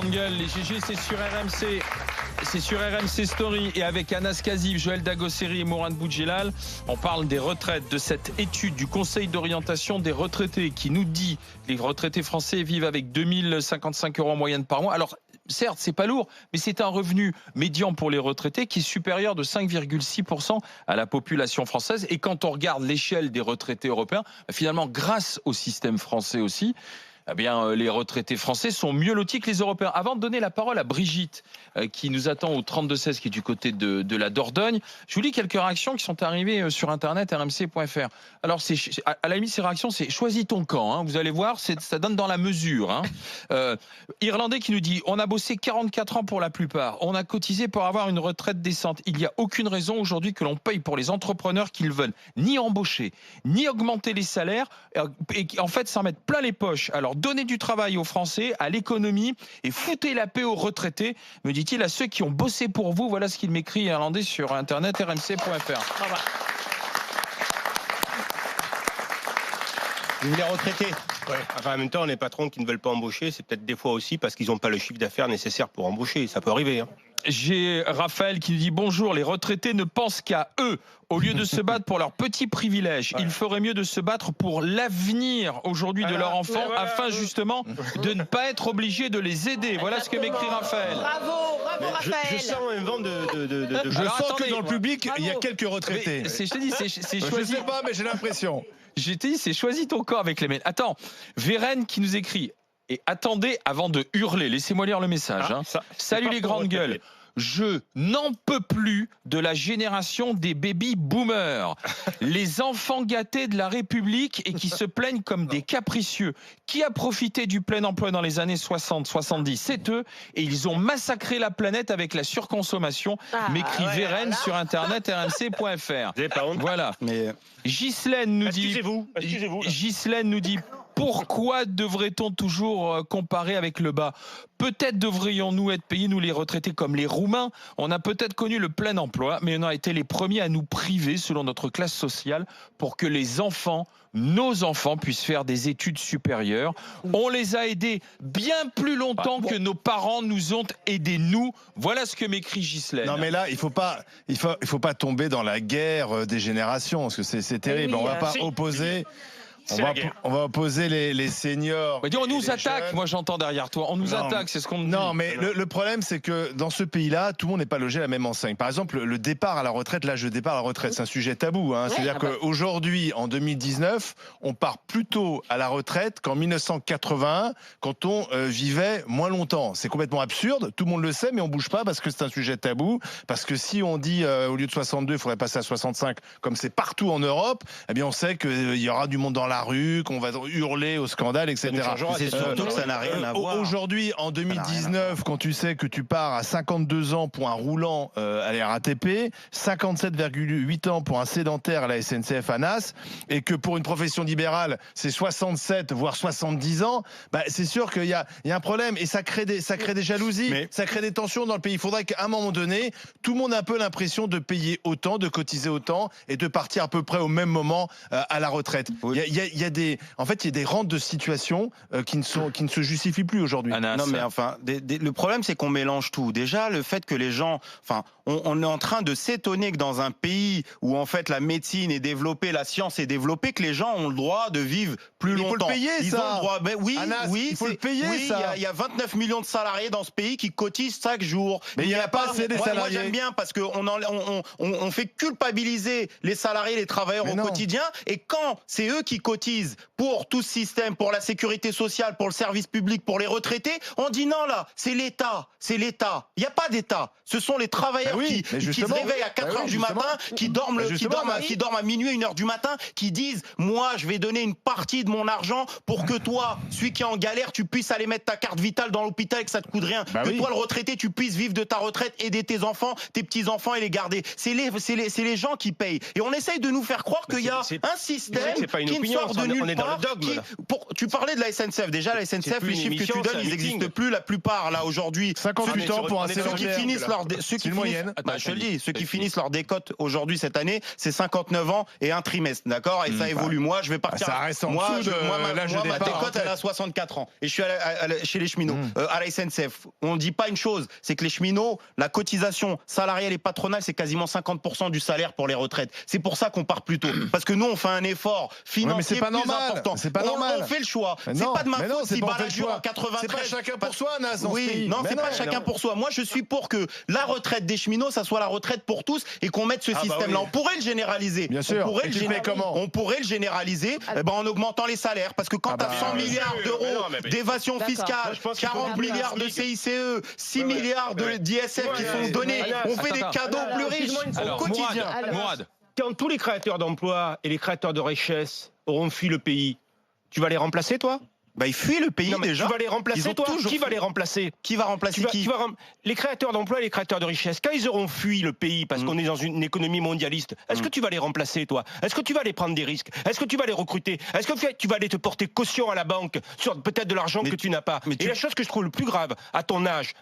grandes gueules. Les GG, c'est sur RMC. C'est sur RMC Story et avec Anas Kazib, Joël Dagosseri et Mourad Boudjelal. On parle des retraites, de cette étude du Conseil d'orientation des retraités qui nous dit que les retraités français vivent avec 2055 € en moyenne par mois. Alors, certes, c'est pas lourd, mais c'est un revenu médian pour les retraités qui est supérieur de 5,6% à la population française. Et quand on regarde l'échelle des retraités européens, finalement, grâce au système français aussi, eh bien, les retraités français sont mieux lotis que les Européens. Avant de donner la parole à Brigitte, qui nous attend au 32-16, qui est du côté de la Dordogne, je vous lis quelques réactions qui sont arrivées sur Internet, rmc.fr. Alors, à la limite, ces réactions, c'est « choisis ton camp hein. ». Vous allez voir, ça donne dans la mesure. Hein. Irlandais qui nous dit « on a bossé 44 ans pour la plupart. On a cotisé pour avoir une retraite décente. Il n'y a aucune raison aujourd'hui que l'on paye pour les entrepreneurs qui ne veulent ni embaucher, ni augmenter les salaires, et en fait, s'en mettre plein les poches. Alors, donnez du travail aux Français, à l'économie et foutez la paix aux retraités, me dit-il, à ceux qui ont bossé pour vous. Voilà ce qu'il m'écrit Irlandais sur Internet, rmc.fr. Les retraités. Ouais. Enfin, en même temps, les patrons qui ne veulent pas embaucher, c'est peut-être des fois aussi parce qu'ils n'ont pas le chiffre d'affaires nécessaire pour embaucher. Ça peut arriver. Hein. J'ai Raphaël qui nous dit « Bonjour, les retraités ne pensent qu'à eux. Au lieu de se battre pour leurs petits privilèges, il ferait mieux de se battre pour l'avenir aujourd'hui de leurs enfants afin justement de ne pas être obligés de les aider. » Voilà ce que m'écrit Raphaël. Bravo Raphaël. Je sens un vent de... Je sens que dans le public, il y a quelques retraités. Je te dis, c'est choisi. Je sais pas, mais j'ai l'impression. Je te dis, c'est choisi ton corps avec les mails. Attends, Vérène qui nous écrit. Et attendez avant de hurler, laissez-moi lire le message. Salut les grandes gueules. Je n'en peux plus de la génération des baby boomers, les enfants gâtés de la République et qui se plaignent comme des capricieux. Qui a profité du plein emploi dans les années 60-70? C'est eux, et ils ont massacré la planète avec la surconsommation, m'écrit Vérène sur Internet rmc.fr. Voilà. Ghislaine nous dit... Ghislaine nous dit... Pourquoi devrait-on toujours comparer avec le bas? Peut-être devrions-nous être payés, nous les retraités, comme les Roumains. On a peut-être connu le plein emploi, mais on a été les premiers à nous priver, selon notre classe sociale, pour que les enfants, nos enfants, puissent faire des études supérieures. On les a aidés bien plus longtemps que nos parents nous ont aidés, nous. Voilà ce que m'écrit Ghislaine. Non, mais là, il faut pas tomber dans la guerre des générations, parce que c'est terrible. On va pas opposer... On va opposer les seniors. Mais on nous attaque, jeunes. Moi j'entends derrière toi. On nous attaque, c'est ce qu'on nous dit. Non, mais le problème, c'est que dans ce pays-là, tout le monde n'est pas logé à la même enseigne. Par exemple, le départ à la retraite, l'âge de départ à la retraite, c'est un sujet tabou. Hein. C'est-à-dire qu'aujourd'hui, en 2019, on part plus tôt à la retraite qu'en 1981, quand on vivait moins longtemps. C'est complètement absurde, tout le monde le sait, mais on bouge pas parce que c'est un sujet tabou. Parce que si on dit au lieu de 62, il faudrait passer à 65, comme c'est partout en Europe, eh bien on sait qu'il y aura du monde dans la rue, qu'on va hurler au scandale, etc. C'est surtout que ça n'a rien à voir. Aujourd'hui, en 2019, quand tu sais que tu pars à 52 ans pour un roulant à la RATP, 57,8 ans pour un sédentaire à la SNCF ANAS, et que pour une profession libérale, c'est 67 voire 70 ans, bah, c'est sûr qu'il y a un problème, et ça crée des jalousies, ça crée des tensions dans le pays. Il faudrait qu'à un moment donné, tout le monde ait un peu l'impression de payer autant, de cotiser autant, et de partir à peu près au même moment à la retraite. Il y a des rentes de situation qui ne se justifient plus aujourd'hui. Non, mais enfin, le problème, c'est qu'on mélange tout. Déjà, le fait que les gens, enfin, on est en train de s'étonner que dans un pays où en fait la médecine est développée, la science est développée, que les gens ont le droit de vivre plus longtemps. Il faut le payer, Ils ça. ont le droit. Ben oui, Anas, il faut le payer, ça. Il y a 29 millions de salariés dans ce pays qui cotisent chaque jour. Mais il n'y a pas assez de salariés. Moi, j'aime bien parce qu'on fait culpabiliser les salariés, les travailleurs au quotidien. Et quand c'est eux qui cotisent pour tout ce système, pour la sécurité sociale, pour le service public, pour les retraités, on dit non là, c'est l'État. C'est l'État. Il n'y a pas d'État. Ce sont les travailleurs qui se réveillent à 4 heures du matin, qui dorment à minuit, 1 heure du matin, qui disent moi je vais donner une partie de mon argent pour que toi, celui qui est en galère, tu puisses aller mettre ta carte vitale dans l'hôpital et que ça te coûte rien. Que toi le retraité, tu puisses vivre de ta retraite, aider tes enfants, tes petits-enfants et les garder. C'est les gens qui payent. Et on essaye de nous faire croire qu'il y a un système qui ne sort de nulle part. dogme, tu parlais de la SNCF. Déjà, la SNCF, les chiffres que tu donnes, ils n'existent plus. La plupart, là, aujourd'hui. 58 ans pour un ceux qui finissent leur ceux qui finissent leur décote aujourd'hui, cette année, c'est 59 ans et un trimestre. D'accord? Et ça évolue. Moi, je vais partir. Ça reste en dessous de ma décote, elle a 64 ans. Et je suis chez les cheminots, à la SNCF. On ne dit pas une chose, c'est que les cheminots, la cotisation salariale et patronale, c'est quasiment 50% du salaire pour les retraites. C'est pour ça qu'on part plus tôt. Parce que nous, on fait un effort financier plus important. C'est pas normal. On fait le choix. C'est pas de ma faute si Balladur en 93. C'est pas chacun pour soi, Nas. Oui, non, c'est pas chacun pour soi. Moi, je suis pour que la retraite des cheminots, ça soit la retraite pour tous et qu'on mette ce système-là. On pourrait le généraliser. Bien sûr. On pourrait le généraliser en augmentant les salaires. Parce que quand tu as 100 milliards d'euros d'évasion fiscale, 40 milliards de CICE, 6 milliards d'ISF qui sont donnés, on fait des cadeaux plus riches au quotidien. Mourad. Quand tous les créateurs d'emplois et les créateurs de richesses auront fui le pays, tu vas les remplacer, toi? Ils fuient le pays déjà. Tu vas les remplacer, toi? Qui va les remplacer? Qui va remplacer qui? Les créateurs d'emplois et les créateurs de richesse, quand ils auront fui le pays parce qu'on est dans une économie mondialiste, est-ce que tu vas les remplacer, toi? Est-ce que tu vas aller prendre des risques? Est-ce que tu vas les recruter? Est-ce que tu vas aller te porter caution à la banque sur peut-être de l'argent que tu n'as pas? Et la chose que je trouve le plus grave à ton âge,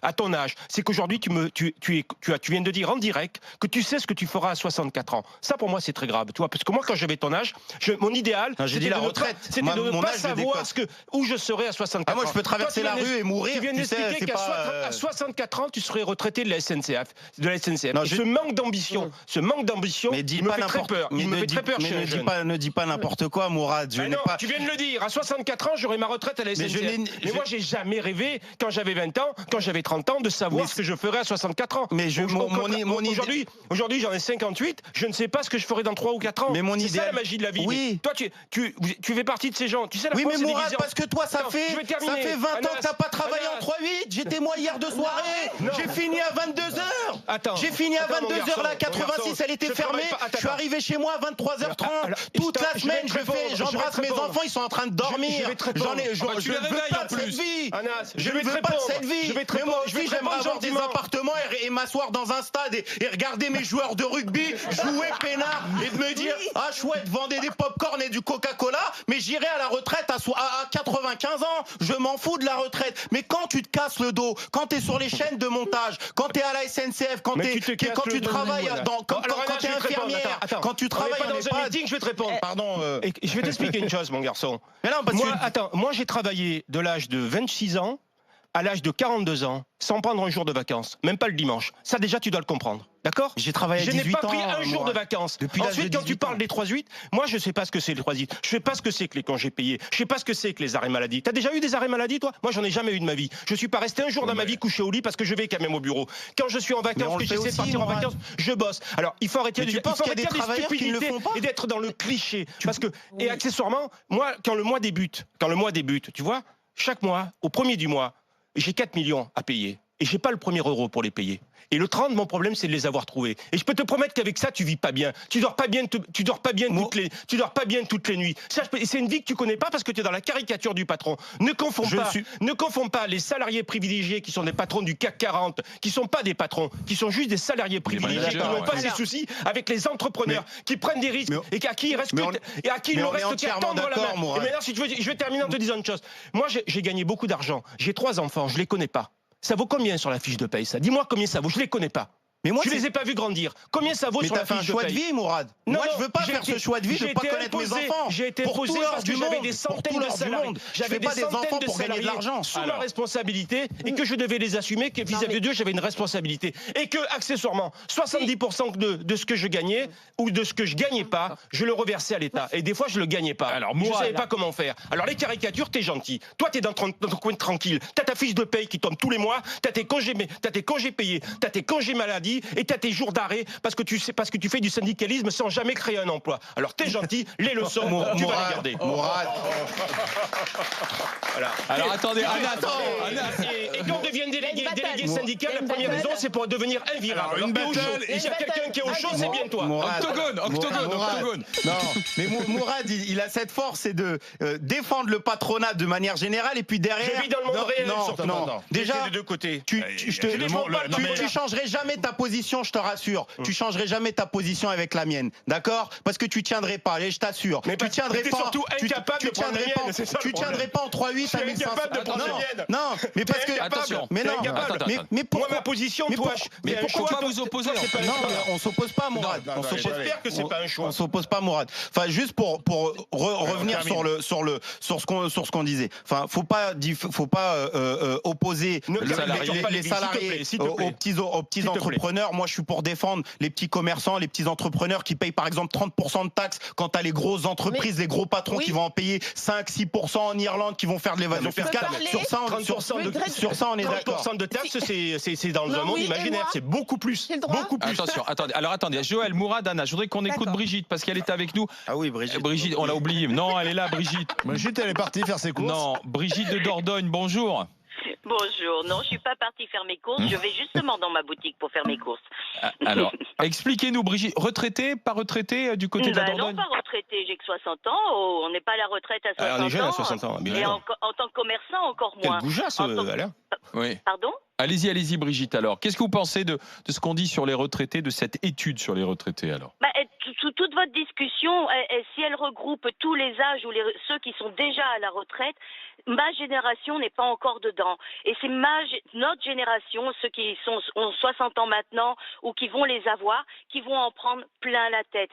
c'est qu'aujourd'hui tu viens de dire en direct que tu sais ce que tu feras à 64 ans. Ça pour moi c'est très grave, tu vois, parce que moi quand j'avais ton âge, mon idéal c'était de ne pas savoir où je serais à 64 ans. Moi je peux traverser la rue et mourir. Tu viens d'expliquer qu'à 64 ans tu serais retraité de la SNCF. Ce manque d'ambition, il me fait très peur. Il me fait très peur. Ne dis pas n'importe quoi, Mourad. Tu viens de le dire. À 64 ans, j'aurai ma retraite à la SNCF. Mais moi, j'ai jamais rêvé, quand j'avais 20 ans, quand j'avais 30 ans, de savoir ce que je ferais à 64 ans. Mais aujourd'hui, j'en ai 58. Je ne sais pas ce que je ferai dans 3 ou 4 ans. C'est ça la magie de la vie. Oui. Toi, tu fais partie de ces gens. Tu sais, la oui, France, mais Mourad, parce que toi, ça fait 20 ans que t'as pas travaillé en 3-8. J'étais moi hier de soirée. J'ai fini à 22h. J'ai fini à 22h. La 86, elle était fermée. Je suis arrivé chez moi à 23h30. Toute la semaine, j'embrasse mes enfants. Ils sont en train de dormir. Je ne veux pas de cette vie. Je ne veux pas de cette vie. Mais moi aussi, j'aimerais avoir des appartements et m'asseoir dans un stade et regarder mes joueurs de rugby jouer peinard et de me dire ah chouette, vendez des pop-corn et du Coca-Cola, mais j'irai à la retraite à 95 ans. Je m'en fous de la retraite. Mais quand tu te casses le dos, quand tu es sur les chaînes de montage, quand tu es à la SNCF, quand tu travailles quand tu es infirmière, quand tu travailles dans un meeting, je vais te répondre. Pardon. Je vais t'expliquer une chose, mon garçon. Mais non, moi j'ai travaillé de l'âge de 26 ans à l'âge de 42 ans sans prendre un jour de vacances, même pas le dimanche. Ça déjà tu dois le comprendre. D'accord? J'ai travaillé à 18 ans. Je n'ai pas pris un jour de vacances. Ensuite, quand tu parles des 3-8, moi je sais pas ce que c'est les 3-8. Je sais pas ce que c'est que les congés payés. Je sais pas ce que c'est que les arrêts maladie. T'as déjà eu des arrêts maladie, toi? Moi j'en ai jamais eu de ma vie. Je suis pas resté un jour dans ma vie couché au lit parce que je vais quand même au bureau. Quand je suis en vacances, que j'essaie de partir en vacances, je bosse. Alors il faut arrêter des stupidités et d'être dans le cliché. Parce que, et accessoirement, moi quand le mois débute, tu vois, chaque mois, au premier du mois, j'ai 4 millions à payer. Et j'ai pas le premier euro pour les payer. Et le 30, mon problème, c'est de les avoir trouvés. Et je peux te promettre qu'avec ça, tu vis pas bien. Tu dors pas bien toutes les nuits. C'est une vie que tu connais pas parce que tu es dans la caricature du patron. Ne confonds pas les salariés privilégiés qui sont des patrons du CAC 40, qui sont pas des patrons, qui sont juste des salariés privilégiés, qui n'ont pas ces soucis avec les entrepreneurs qui prennent des risques et à qui il reste il ne reste qu'à tendre la main. Et maintenant, si tu veux, je vais terminer en te disant une chose. Moi, j'ai gagné beaucoup d'argent. J'ai 3 enfants, je les connais pas. Ça vaut combien sur la fiche de paye, ça? Dis-moi combien ça vaut, je les connais pas. Mais moi, je les ai pas vus grandir. Combien ça vaut sur la fiche de paye? Mais t'as fait un choix de vie, Mourad. Moi, je veux pas faire ce choix de vie, je veux pas connaître mes enfants. J'ai été imposé parce que j'avais des centaines de salariés. J'avais des centaines de salariés sous ma responsabilité et que je devais les assumer, que vis-à-vis d'eux, j'avais une responsabilité. Et que, accessoirement, 70% de ce que je gagnais ou de ce que je gagnais pas, je le reversais à l'État. Et des fois, je le gagnais pas. Alors, moi, je savais pas comment faire. Alors, les caricatures, t'es gentil. Toi, t'es dans ton coin tranquille. T'as ta fiche de paye qui tombe tous les mois. T'as tes congés payés. T'as tes congés maladie et t'as tes jours d'arrêt parce que tu fais du syndicalisme sans jamais créer un emploi. Alors t'es gentil, les leçons, tu vas les garder. Mourad. Voilà. Alors attendez, et quand on devient délégué syndical, la première raison c'est pour devenir invirable. Alors, une battle, et s'il y a quelqu'un qui est au chaud, c'est bien toi. Octogone. Non, mais Mourad, il a cette force, c'est de défendre le patronat de manière générale et puis derrière. Je vis dans le monde réel. Non. Déjà, des deux côtés. Tu changerais jamais ta position, je te rassure. Tu changerais jamais ta position avec la mienne, d'accord? Parce que tu tiendrais pas, allez, je t'assure. Mais tu tiendrais pas. surtout incapable de prendre la mienne, c'est ça le Tu tiendrais pas en 3-8 à 1500. incapable de prendre la mienne. Non, mais parce que. Attention. Mais non, mais Moi, ma position, toi, mais pourquoi vous opposez? Non, on s'oppose pas, Mourad. J'espère que c'est pas un choix. On s'oppose pas, Mourad. Enfin, juste pour revenir sur ce qu'on disait. Enfin, faut pas opposer les salariés aux petits entrepreneurs. Moi, je suis pour défendre les petits commerçants, les petits entrepreneurs qui payent par exemple 30% de taxes quand t'as les grosses entreprises, les gros patrons qui vont en payer 5-6% en Irlande, qui vont faire de l'évasion fiscale. Sur ça, on est d'accord. 30% de taxes, c'est dans un monde imaginaire. C'est beaucoup plus. Beaucoup plus. Attention, attendez. Joël, Mourad, Anna, je voudrais qu'on écoute Brigitte parce qu'elle est avec nous. Ah oui, Brigitte. Brigitte, on l'a oublié. Non, elle est là, Brigitte. Brigitte, elle est partie faire ses courses. Non, Brigitte de Dordogne, bonjour. Bonjour, non, je suis pas partie faire mes courses, je vais justement dans ma boutique pour faire mes courses. Alors, expliquez-nous, Brigitte, retraitée, pas retraitée du côté de la Dordogne? Non, pas retraitée, j'ai que 60 ans, on n'est pas à la retraite à 60 ans. On est jeune à 60 ans. Et en tant que commerçant, encore moins. Quelle goujasse, Alain. Oui. Pardon? Allez-y, Brigitte, alors. Qu'est-ce que vous pensez de ce qu'on dit sur les retraités, de cette étude sur les retraités, alors? Toute votre discussion, si elle regroupe tous les âges ou ceux qui sont déjà à la retraite, ma génération n'est pas encore dedans. Et c'est notre génération, ceux qui ont 60 ans maintenant ou qui vont les avoir, qui vont en prendre plein la tête.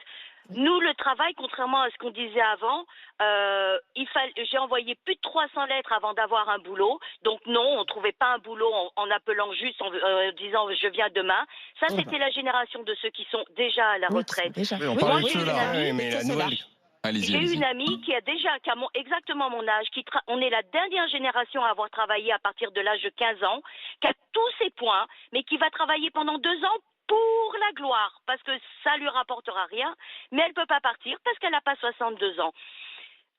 Nous, le travail, contrairement à ce qu'on disait avant, j'ai envoyé plus de 300 lettres avant d'avoir un boulot. Donc non, on trouvait pas un boulot en appelant juste, en disant je viens demain. Ça, c'était la génération de ceux qui sont déjà à la retraite. Moi, j'ai une amie qui a exactement mon âge, on est la dernière génération à avoir travaillé à partir de l'âge de 15 ans, qui a tous ses points, mais qui va travailler pendant 2 ans pour la gloire, parce que ça lui rapportera rien, mais elle peut pas partir parce qu'elle n'a pas 62 ans.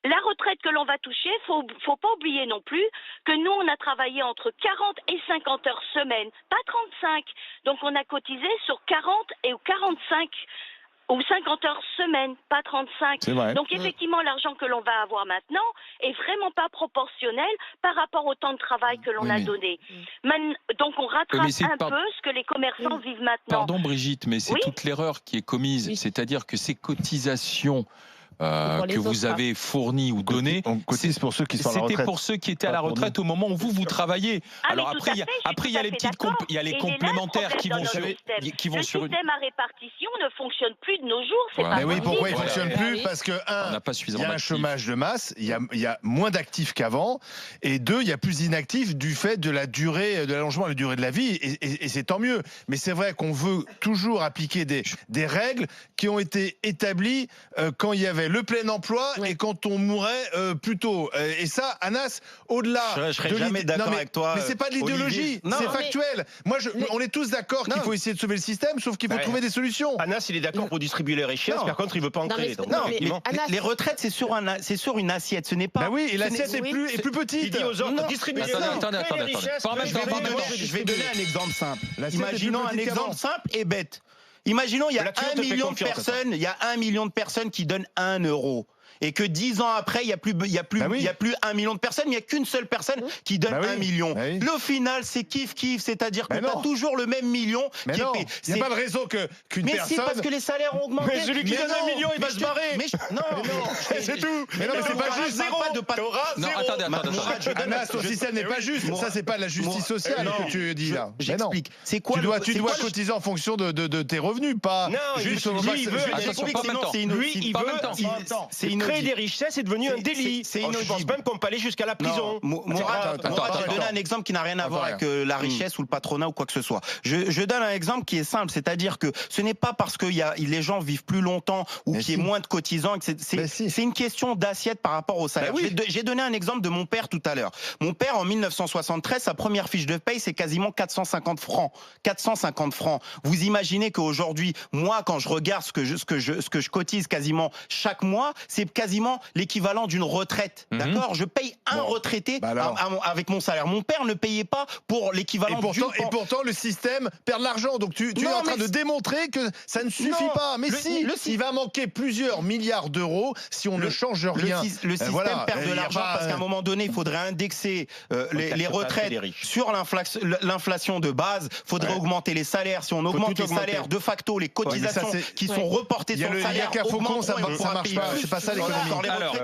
La retraite que l'on va toucher, faut pas oublier non plus que nous, on a travaillé entre 40 et 50 heures semaine, pas 35. Donc on a cotisé sur 40 et 45 ou 50 heures semaine, pas 35. C'est vrai. Donc effectivement, l'argent que l'on va avoir maintenant est vraiment pas proportionnel par rapport au temps de travail que l'on a donné. Donc on rattrape peu ce que les commerçants vivent maintenant. Pardon Brigitte, mais c'est toute l'erreur qui est commise. C'est-à-dire que ces cotisations que vous avez fournies ou données, on cotise pour ceux qui sont à la retraite. C'était pour ceux qui étaient à la retraite au moment où vous travaillez. Alors après, il y a les petites complémentaires qui vont sur le système à répartition ne fonctionne plus de nos jours. Mais oui, pourquoi il ne fonctionne plus? Parce que il y a un chômage de masse, il y a moins d'actifs qu'avant, et 2, il y a plus d'inactifs du fait de la durée, de l'allongement de la durée de la vie, et c'est tant mieux. Mais c'est vrai qu'on veut toujours appliquer des règles qui ont été établies quand il y avait le plein emploi et quand on mourait plus tôt. Et ça, Anas, au-delà... Je serais jamais d'accord avec toi. Mais c'est pas de l'idéologie, c'est factuel. Moi, on est tous d'accord qu'il faut essayer de sauver le système, sauf qu'il faut trouver des solutions. Anas, il est d'accord pour distribuer les richesses, par contre, il veut pas en créer. Les retraites, c'est sur une assiette, ce n'est pas... Bah oui, et l'assiette est plus petite. Il dit aux autres, distribuez les richesses. Je vais donner un exemple simple. Imaginons un exemple simple et bête. Imaginons, il y a 1 million de personnes qui donnent 1 euro. Et que 10 ans après, il y a plus 1 million de personnes, mais il n'y a qu'une seule personne qui donne 1 million. Le final, c'est kiff, c'est-à-dire que tu as toujours le même million. Mais non, il n'y a pas de raison qu'une personne... Mais c'est parce que les salaires ont augmenté. Mais celui qui donne 1 million, il va se barrer. Non, c'est tout. Mais non, mais c'est pas juste. Non, attendez. Anas, ton système n'est pas juste. Ça, c'est pas de la justice sociale que tu dis là. J'explique. C'est quoi? Tu dois cotiser en fonction de tes revenus, pas... Non, juste lui, il veut... Lui, il veut... Créer des richesses est devenu un délit. Je pense même qu'on peut aller jusqu'à la prison. Mourad, je vais donner un exemple qui n'a rien à voir avec la richesse ou le patronat ou quoi que ce soit. Je donne un exemple qui est simple, c'est-à-dire que ce n'est pas parce que les gens vivent plus longtemps ou qu'il y ait moins de cotisants, c'est une question d'assiette par rapport au salaire. J'ai donné un exemple de mon père tout à l'heure. Mon père, en 1973, sa première fiche de paye, c'est quasiment 450 francs. 450 francs. Vous imaginez qu'aujourd'hui, moi, quand je regarde ce que je cotise quasiment chaque mois, c'est quasiment l'équivalent d'une retraite. D'accord? Je paye un retraité avec mon salaire. Mon père ne payait pas pour l'équivalent d'une... Et pourtant, le système perd de l'argent. Donc tu es en train de démontrer que ça ne suffit pas. Mais il va manquer plusieurs milliards d'euros si on ne change rien. Le système perd de l'argent parce qu'à un moment donné, il faudrait indexer les retraites sur l'inflation de base. Il faudrait augmenter les salaires. Si on augmente les salaires, de facto, les cotisations qui sont reportées sur le salaire augmentent. Ça marche pas. C'est pas ça l'économie. Alors,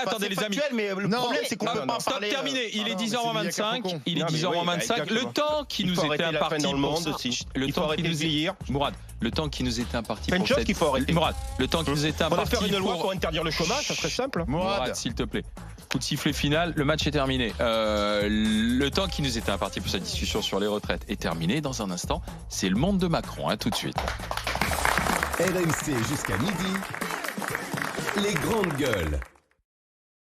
attendez les amis. Mais le problème, c'est qu'on peut pas parler. Terminé. Il est 10h25. Il est 10h25. Le temps qui nous était imparti dans le monde aussi. Le temps qui nous est Mourad. Le temps qui nous était imparti pour cette... qu'il faut arrêter. Mourad, le temps qui nous était imparti. On va faire une loi pour interdire le chômage, ça serait simple. Mourad, s'il te plaît. Coup de sifflet final, le match est terminé. Le temps qui nous était imparti pour cette discussion sur les retraites est terminé. Dans un instant, c'est le monde de Macron, tout de suite. RMC jusqu'à midi, les grandes gueules.